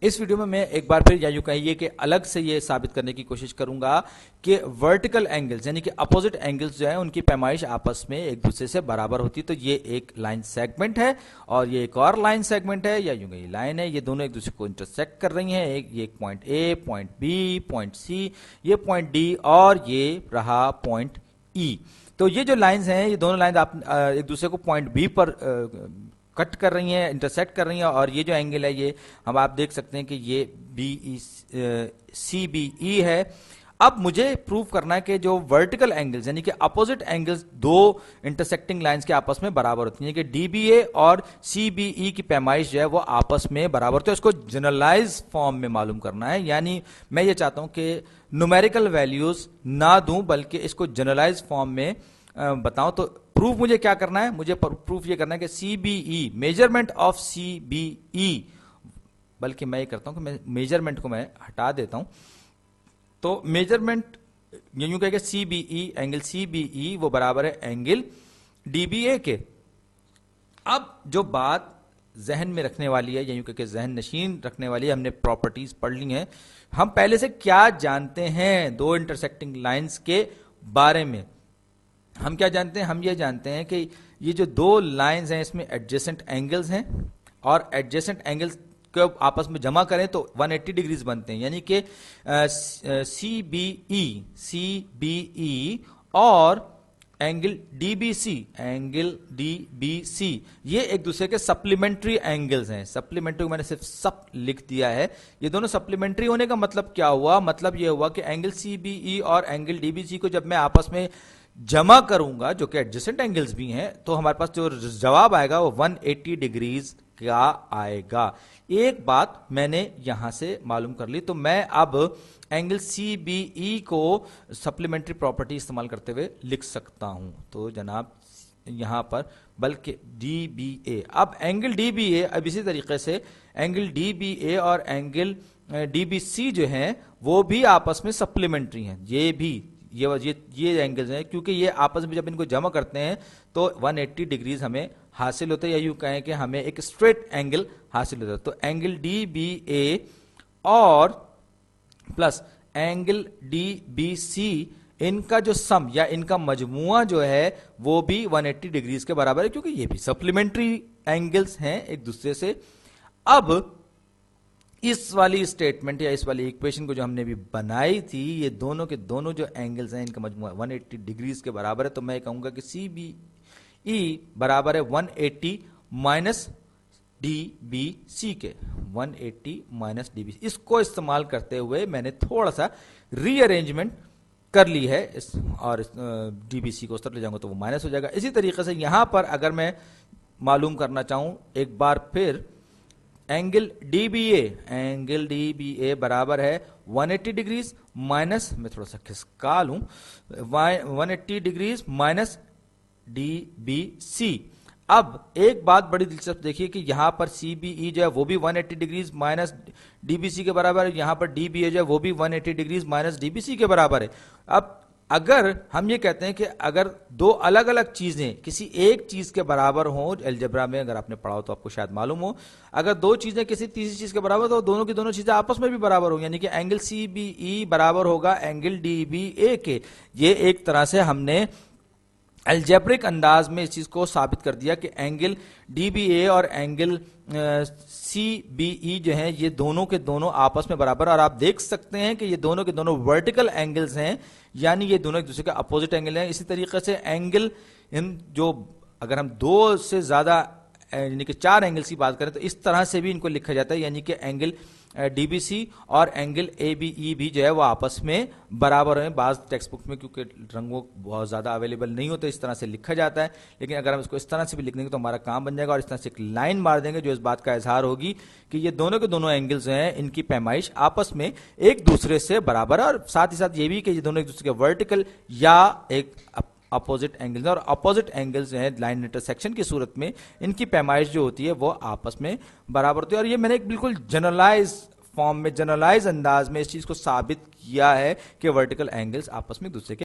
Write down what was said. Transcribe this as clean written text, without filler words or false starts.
इस वीडियो में मैं एक बार फिर या यूं कहिए कि अलग से ये साबित करने की कोशिश करूंगा कि वर्टिकल एंगल्स यानी कि अपोजिट एंगल्स जो है उनकी पैमाइश आपस में एक दूसरे से बराबर होती है। तो ये एक लाइन सेगमेंट है और ये एक और लाइन सेगमेंट है या यूं कहिए लाइन है, ये दोनों एक दूसरे को इंटरसेक्ट कर रही हैं। एक point A, point B, point C, ये पॉइंट डी और ये रहा पॉइंट ई। तो ये जो लाइंस हैं ये दोनों लाइंस आप एक दूसरे को पॉइंट बी पर कट कर रही हैं, इंटरसेक्ट कर रही हैं और ये जो एंगल है ये हम आप देख सकते हैं कि ये CBE है। अब मुझे प्रूव करना है कि जो वर्टिकल एंगल्स यानी कि अपोजिट एंगल्स दो इंटरसेक्टिंग लाइंस के आपस में बराबर होती हैं कि DBA और CBE की पैमाइश जो है वो आपस में बराबर होती है। उसको जनरलाइज फॉर्म में मालूम करना है, यानी मैं ये चाहता हूं कि न्यूमेरिकल वैल्यूज ना दूं बल्कि इसको जनरलाइज फॉर्म में बताऊं। तो प्रूफ मुझे क्या करना है, मुझे प्रूफ ये करना है कि CBE मेजरमेंट ऑफ CBE, बल्कि मैं ये करता हूं कि मैं मेजरमेंट को मैं हटा देता हूं। तो मेजरमेंट यूं कहेगा CBE, एंगल CBE वो बराबर है एंगल DBA के। अब जो बात जहन में रखने वाली है या यूं कह जहन नशीन रखने वाली है, हमने प्रॉपर्टीज पढ़ ली हैं। हम पहले से क्या जानते हैं दो इंटरसेक्टिंग लाइंस के बारे में? हम क्या जानते हैं? हम ये जानते हैं कि ये जो दो लाइंस हैं इसमें एडजेसेंट एंगल्स हैं और एडजेसेंट एंगल्स को आपस में जमा करें तो 180 डिग्रीज बनते हैं, यानी कि CBE और एंगल DBC ये एक दूसरे के सप्लीमेंट्री एंगल्स हैं। सप्लीमेंट्री मैंने सिर्फ सब लिख दिया है। ये दोनों सप्लीमेंट्री होने का मतलब क्या हुआ? मतलब ये हुआ कि एंगल CBE और एंगल DBC को जब मैं आपस में जमा करूंगा जो कि एडजेसेंट एंगल्स भी हैं तो हमारे पास जो जवाब आएगा वो 180 डिग्रीज का आएगा। एक बात मैंने यहां से मालूम कर ली, तो मैं अब एंगल CBE को सप्लीमेंट्री प्रॉपर्टी इस्तेमाल करते हुए लिख सकता हूं। तो जनाब यहां पर बल्कि DBA, अब एंगल DBA अब इसी तरीके से एंगल DBA और एंगल DBC जो हैं वो भी आपस में सप्लीमेंट्री हैं। ये भी ये एंगल्स हैं क्योंकि ये आपस में जब इनको जमा करते हैं तो 180 डिग्रीज हमें हासिल होता है, या यूं कहें कि हमें एक स्ट्रेट एंगल हासिल होता है। तो एंगल DBA और प्लस एंगल DBC इनका जो सम या इनका मजमुआ जो है वो भी 180 डिग्रीज के बराबर है क्योंकि ये भी सप्लीमेंट्री एंगल्स हैं एक दूसरे से। अब इस वाली स्टेटमेंट या इस वाली इक्वेशन को जो हमने भी बनाई थी, ये दोनों के दोनों जो एंगल्स हैं इनका मजमुआ 180 डिग्रीज के बराबर है। तो मैं कहूंगा कि CBE बराबर है 180 माइनस DBC के, 180 माइनस DBC। इसको इस्तेमाल करते हुए मैंने थोड़ा सा रीअरेंजमेंट कर ली है और DBC को उस तरफ ले जाऊंगा तो वो माइनस हो जाएगा। इसी तरीके से यहां पर अगर मैं मालूम करना चाहूं एक बार फिर, एंगल DBA बराबर है 180 डिग्रीज माइनस, मैं थोड़ा सा खिसका लूं, 180 डिग्रीज माइनस DBC। अब एक बात बड़ी दिलचस्प देखिए कि यहां पर CBE जो है वो भी 180 डिग्रीज माइनस DBC के बराबर है, यहां पर DBA जो है वो भी 180 डिग्रीज माइनस DBC के बराबर है। अब अगर हम ये कहते हैं कि अगर दो अलग अलग चीजें किसी एक चीज के बराबर हो, अलजेब्रा में अगर आपने पढ़ा हो तो आपको शायद मालूम हो, अगर दो चीजें किसी तीसरी चीज के बराबर तो दोनों की दोनों चीजें आपस में भी बराबर हो, यानी कि एंगल CBE बराबर होगा एंगल DBA के। ये एक तरह से हमने अलजेब्रिक अंदाज में इस चीज को साबित कर दिया कि एंगल DBA और एंगल CBE जो हैं ये दोनों के दोनों आपस में बराबर, और आप देख सकते हैं कि ये दोनों के दोनों वर्टिकल एंगल्स हैं, यानी ये दोनों एक दूसरे के अपोजिट एंगल हैं। इसी तरीके से एंगल इन जो अगर हम दो से ज्यादा यानी कि चार एंगल्स की बात करें तो इस तरह से भी इनको लिखा जाता है, यानी कि एंगल DBC और एंगल ABE भी जो है वो आपस में बराबर है। बाज टेक्स्ट बुक में क्योंकि रंगों बहुत ज्यादा अवेलेबल नहीं होते इस तरह से लिखा जाता है, लेकिन अगर हम इसको इस तरह से भी लिख देंगे तो हमारा काम बन जाएगा और इस तरह से एक लाइन मार देंगे जो इस बात का इजहार होगी कि ये दोनों के दोनों एंगल्स हैं इनकी पैमाइश आपस में एक दूसरे से बराबर है, और साथ ही साथ ये भी कि ये दोनों एक दूसरे के वर्टिकल या एक अपोजिट एंगल्स, और अपोजिट एंगल्स जो है लाइन इंटरसेक्शन की सूरत में इनकी पैमाइश जो होती है वो आपस में बराबर होती है। और ये मैंने एक बिल्कुल जनरलाइज फॉर्म में जनरलाइज अंदाज में इस चीज को साबित किया है कि वर्टिकल एंगल्स आपस में दूसरे के